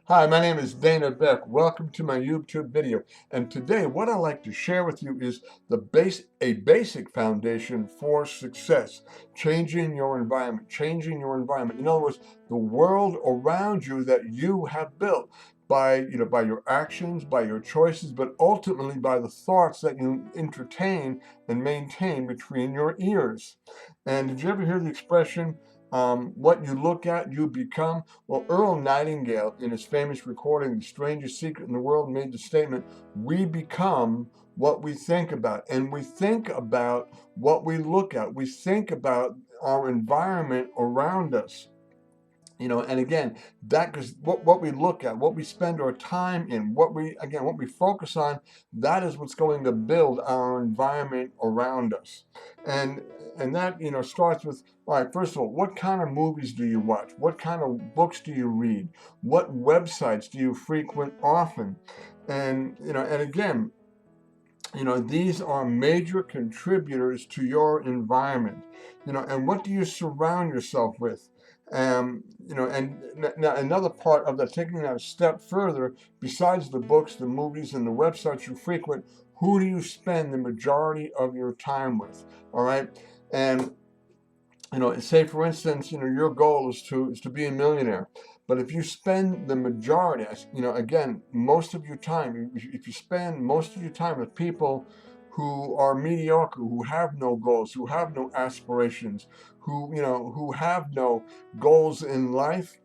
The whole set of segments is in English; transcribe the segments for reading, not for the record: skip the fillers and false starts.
Hi, my name is Dana Beck. Welcome to my YouTube video. And today, what I'd like to share with you is a basic foundation for success. Changing your environment, changing your environment. In other words, the world around you that you have built by your actions, by your choices, but ultimately by the thoughts that you entertain and maintain between your ears. And did you ever hear the expression, what you look at, you become? Well, Earl Nightingale, in his famous recording, The Strangest Secret in the World, made the statement, we become what we think about. And we think about what we look at. We think about our environment around us. And again, that because what we look at, what we spend our time in, what we focus on, that is what's going to build our environment around us. And and that starts with, all right, first of all, what kind of movies do you watch? What kind of books do you read? What websites do you frequent often? And again, these are major contributors to your environment. And what do you surround yourself with? Now another part of that, taking that a step further, besides the books, the movies, and the websites you frequent, who do you spend the majority of your time with? All right. And say for instance, your goal is to be a millionaire. But if you spend the majority, again, most of your time, if you spend most of your time with people who are mediocre, who have no goals, who have no aspirations, who have no goals in life,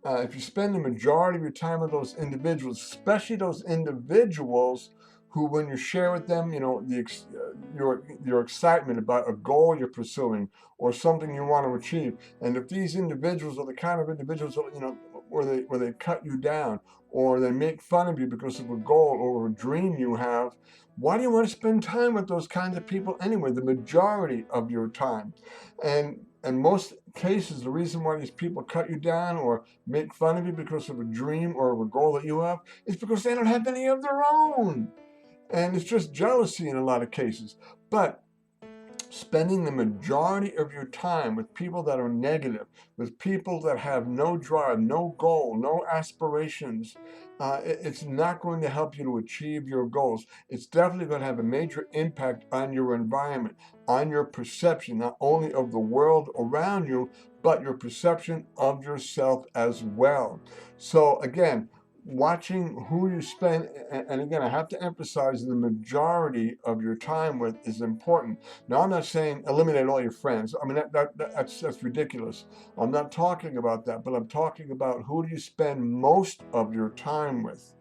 if you spend the majority of your time with those individuals, especially those individuals who, when you share with them, your excitement about a goal you're pursuing or something you want to achieve, and if these individuals are the kind of individuals that, where they cut you down or they make fun of you because of a goal or a dream you have, why do you want to spend time with those kinds of people anyway? The majority of your time, and in most cases, the reason why these people cut you down or make fun of you because of a dream or of a goal that you have is because they don't have any of their own. And it's just jealousy in a lot of cases. But spending the majority of your time with people that are negative, with people that have no drive, no goal, no aspirations, it's not going to help you to achieve your goals. It's definitely going to have a major impact on your environment, on your perception, not only of the world around you, but your perception of yourself as well. So again, watching who you spend, and again, I have to emphasize the majority of your time with is important. Now, I'm not saying eliminate all your friends. I mean, that's ridiculous. I'm not talking about that, but I'm talking about who do you spend most of your time with.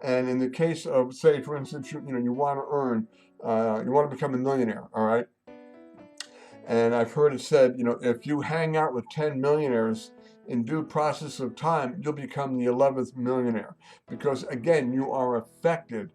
And in the case of, say, for instance, you want to earn, you want to become a millionaire, all right? And I've heard it said, if you hang out with 10 millionaires in due process of time, you'll become the 11th millionaire. Because again, you are affected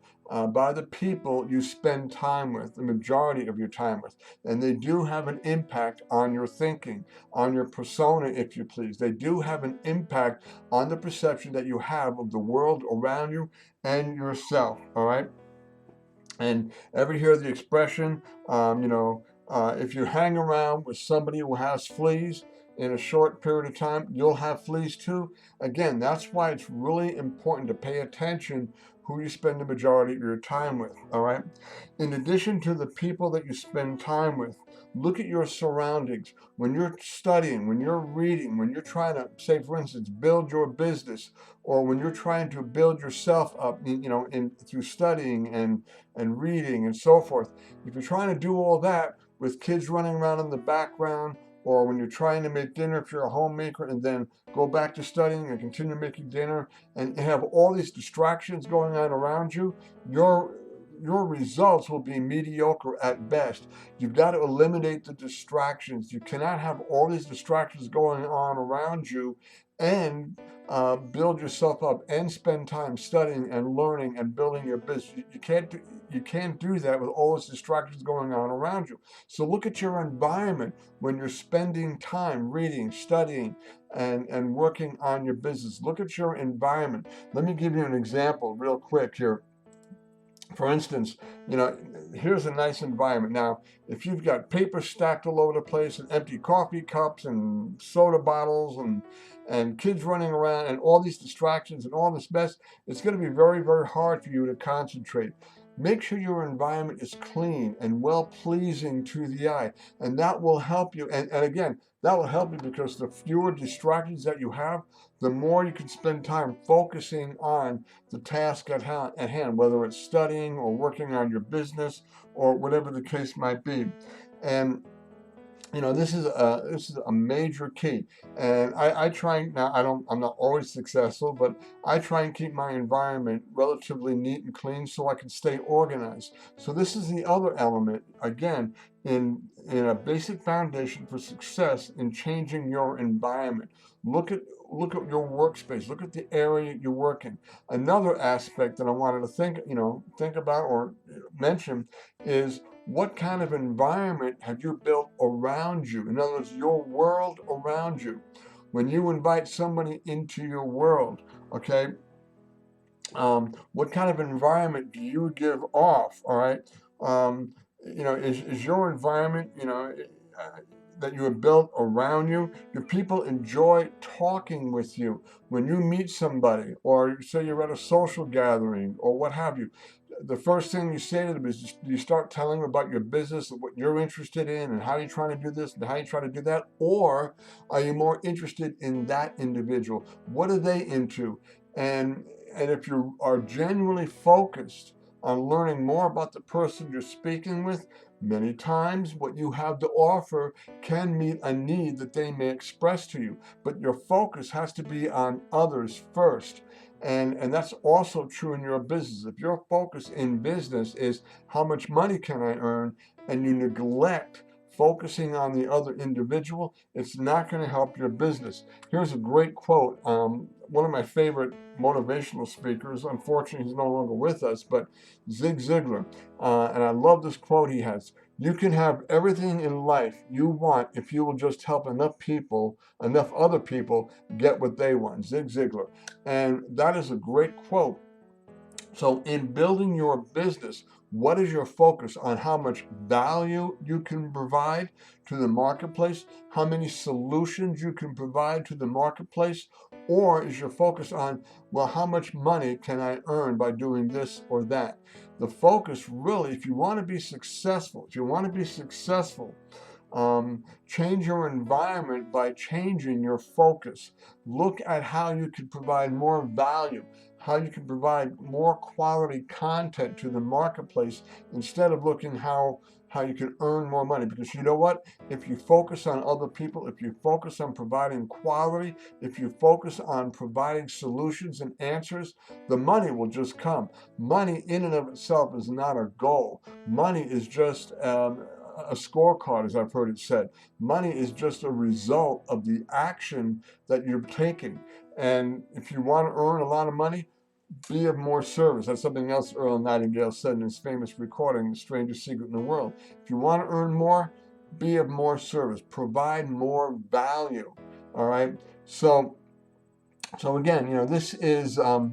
by the people you spend time with, the majority of your time with. And they do have an impact on your thinking, on your persona, if you please. They do have an impact on the perception that you have of the world around you and yourself, all right? And ever hear the expression, if you hang around with somebody who has fleas in a short period of time, you'll have fleas too? Again, that's why it's really important to pay attention who you spend the majority of your time with, all right? In addition to the people that you spend time with, look at your surroundings. When you're studying, when you're reading, when you're trying to, say, for instance, build your business, or when you're trying to build yourself up, through studying and reading and so forth. If you're trying to do all that with kids running around in the background, or when you're trying to make dinner if you're a homemaker and then go back to studying and continue making dinner and have all these distractions going on around you, your results will be mediocre at best. You've got to eliminate the distractions. You cannot have all these distractions going on around you and build yourself up and spend time studying and learning and building your business. You can't do that with all those distractions going on around you. So look at your environment when you're spending time reading, studying, and working on your business. Look at your environment. Let me give you an example real quick here. For instance, here's a nice environment. Now, if you've got paper stacked all over the place and empty coffee cups and soda bottles and kids running around and all these distractions and all this mess, it's going to be very, very hard for you to concentrate. Make sure your environment is clean and well pleasing to the eye, and that will help you. And again, that will help you because the fewer distractions that you have, the more you can spend time focusing on the task at hand, whether it's studying or working on your business or whatever the case might be. And this is a major key, and I try now. I'm not always successful, but I try and keep my environment relatively neat and clean so I can stay organized. So this is the other element again in a basic foundation for success in changing your environment. Look at look at your workspace. Look at the area you work in. Another aspect that I wanted to think about or mention is what kind of environment have you built around you? In other words, your world around you. When you invite somebody into your world, okay, what kind of environment do you give off? All right, is your environment, uh, that you have built around you? Do people enjoy talking with you when you meet somebody, or say you're at a social gathering, or what have you? The first thing you say to them is you start telling them about your business and what you're interested in and how you're trying to do this and how you're trying to do that, or are you more interested in that individual? What are they into? And if you are genuinely focused on learning more about the person you're speaking with, many times what you have to offer can meet a need that they may express to you. But your focus has to be on others first. And that's also true in your business. If your focus in business is how much money can I earn, and you neglect focusing on the other individual, it's not going to help your business. Here's a great quote. One of my favorite motivational speakers, unfortunately, he's no longer with us, but Zig Ziglar. And I love this quote he has. You can have everything in life you want if you will just help enough other people get what they want. Zig Ziglar. And that is a great quote. So, in building your business, what is your focus on how much value you can provide to the marketplace? How many solutions you can provide to the marketplace? Or is your focus on, well, how much money can I earn by doing this or that? The focus really, if you want to be successful, change your environment by changing your focus. Look at how you can provide more value, how you can provide more quality content to the marketplace instead of looking how you can earn more money. Because you know what? If you focus on other people, if you focus on providing quality, if you focus on providing solutions and answers, the money will just come. Money in and of itself is not a goal. Money is just a scorecard, as I've heard it said. Money is just a result of the action that you're taking. And if you want to earn a lot of money, be of more service. That's something else Earl Nightingale said in his famous recording, The Strangest Secret in the World. If you want to earn more, be of more service. Provide more value. All right. So again, this is a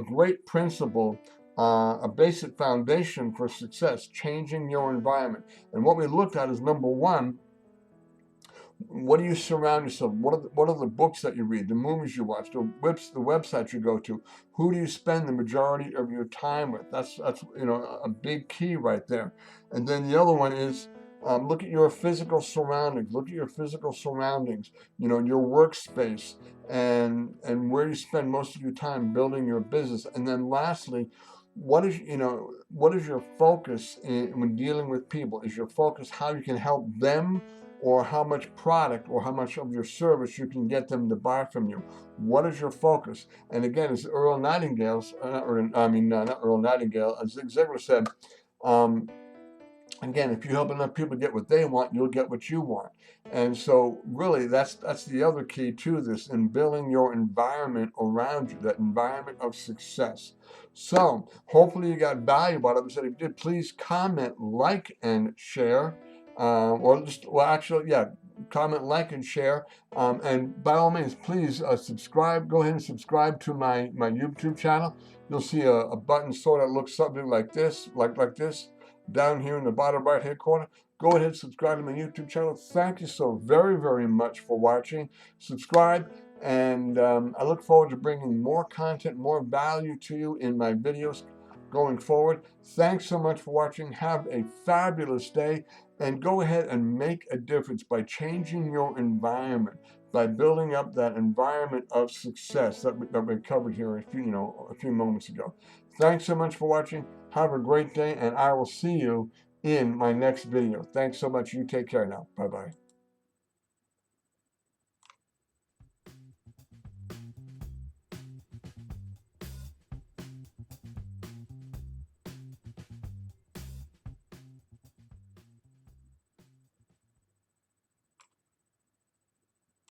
great principle, a basic foundation for success, changing your environment. And what we looked at is number one, what do you surround yourself? What are the books that you read, the movies you watch, the websites you go to? Who do you spend the majority of your time with? That's a big key right there. And then the other one is look at your physical surroundings. Look at your physical surroundings. Your workspace and where you spend most of your time building your business. And then lastly, what is your focus when dealing with people? Is your focus how you can help them, or how much product or how much of your service you can get them to buy from you? What is your focus? And again, as Earl Nightingale's, not Earl Nightingale, as Zig Ziglar said, um, again, if you help enough people get what they want, you'll get what you want. And so really that's the other key to this, in building your environment around you, that environment of success. So hopefully you got value out of it. So if you did, please comment, like, and share. Or just, well, actually, yeah, comment, like, and share. And by all means, please subscribe. Go ahead and subscribe to my YouTube channel. You'll see a button sort of looks something like this, like this, down here in the bottom right hand corner. Go ahead and subscribe to my YouTube channel. Thank you so very much for watching. Subscribe, and I look forward to bringing more content, more value to you in my videos going forward. Thanks so much for watching. Have a fabulous day, and go ahead and make a difference by changing your environment, by building up that environment of success that we covered here a few moments ago. Thanks so much for watching. Have a great day, and I will see you in my next video. Thanks so much. You take care now. Bye-bye.